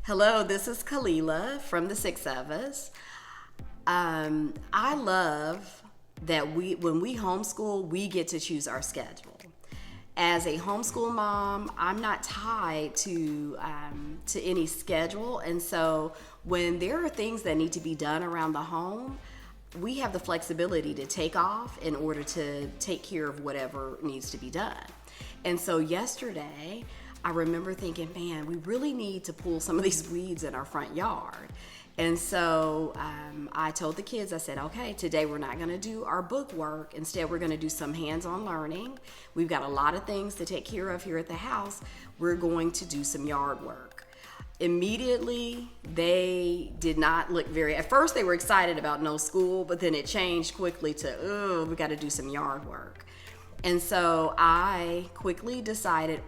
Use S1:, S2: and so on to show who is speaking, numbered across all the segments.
S1: Hello, this is Kalila from the Six of Us. I love that when we homeschool, we get to choose our schedule. As a homeschool mom, I'm not tied to any schedule, and so when there are things that need to be done around the home, we have the flexibility to take off in order to take care of whatever needs to be done. And so yesterday, I remember thinking, man, we really need to pull some of these weeds in our front yard. And so I told the kids, I said, okay, today we're not going to do our book work. Instead, we're going to do some hands-on learning. We've got a lot of things to take care of here at the house. We're going to do some yard work. Immediately, they did not look at first they were excited about no school, but then it changed quickly to, oh, we got to do some yard work. And so I quickly decided,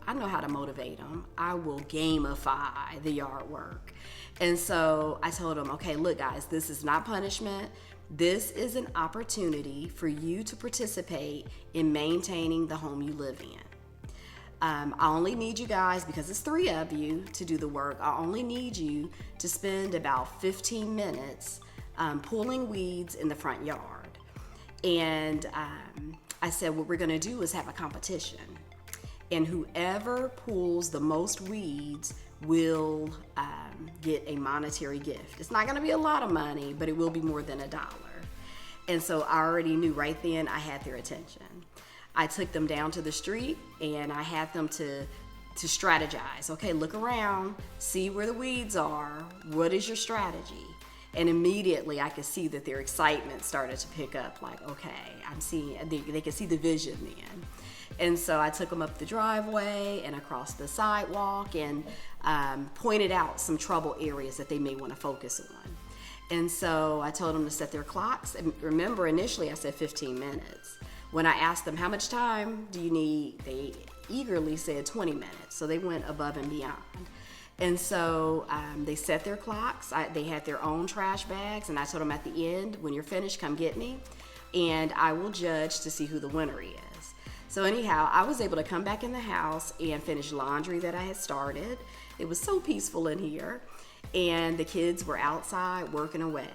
S1: I know how to motivate them. I will gamify the yard work. And so I told them, okay, look guys, this is not punishment. This is an opportunity for you to participate in maintaining the home you live in. I only need you guys, because it's 3 of you, to do the work. I only need you to spend about 15 minutes pulling weeds in the front yard. And I said, what we're going to do is have a competition. And whoever pulls the most weeds will get a monetary gift. It's not going to be a lot of money, but it will be more than $1. And so I already knew right then I had their attention. I took them down to the street and I had them to strategize. Okay, look around, see where the weeds are. What is your strategy? And immediately I could see that their excitement started to pick up, like, okay, I'm seeing, they could see the vision then. And so I took them up the driveway and across the sidewalk and pointed out some trouble areas that they may want to focus on. And so I told them to set their clocks. And remember, initially I said 15 minutes. When I asked them, how much time do you need? They eagerly said 20 minutes. So they went above and beyond. And so they set their clocks. They had their own trash bags. And I told them at the end, when you're finished, come get me. And I will judge to see who the winner is. So anyhow, I was able to come back in the house and finish laundry that I had started. It was so peaceful in here. And the kids were outside working away.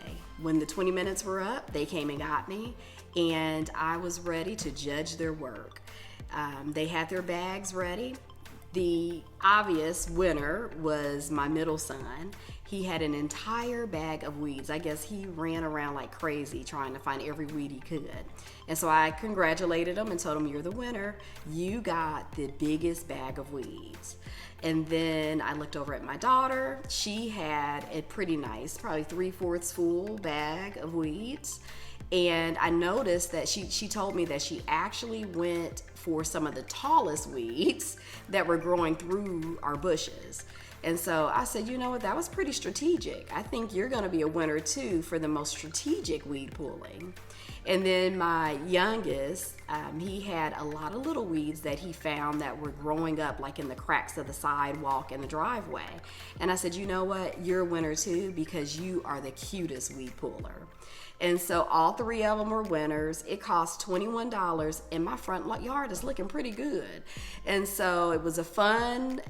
S1: When the 20 minutes were up, they came and got me. And I was ready to judge their work. They had their bags ready. The obvious winner was my middle son. He had an entire bag of weeds. I guess he ran around like crazy trying to find every weed he could. And so I congratulated him and told him, you're the winner. You got the biggest bag of weeds. And then I looked over at my daughter. She had a pretty nice, probably 3/4 full bag of weeds. And I noticed that she told me that she actually went for some of the tallest weeds that were growing through our bushes. And so I said, you know what, that was pretty strategic. I think you're going to be a winner too for the most strategic weed pulling. And then my youngest, he had a lot of little weeds that he found that were growing up like in the cracks of the sidewalk and the driveway. And I said, you know what, you're a winner too, because you are the cutest weed puller. And so all 3 of them were winners. It cost $21, and my front yard is looking pretty good. And so it was a fun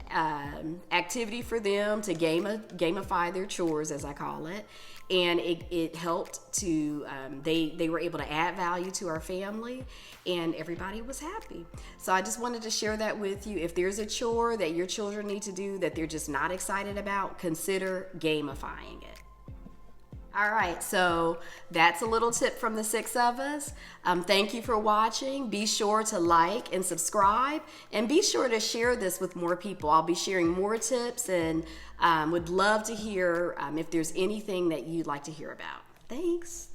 S1: activity for them to gamify their chores, as I call it. And it helped to, they were able to add value to our family, and everybody was happy. So I just wanted to share that with you. If there's a chore that your children need to do that they're just not excited about, consider gamifying it. All right, so that's a little tip from the 6 of us. Thank you for watching. Be sure to like and subscribe, and be sure to share this with more people. I'll be sharing more tips, and would love to hear if there's anything that you'd like to hear about. Thanks.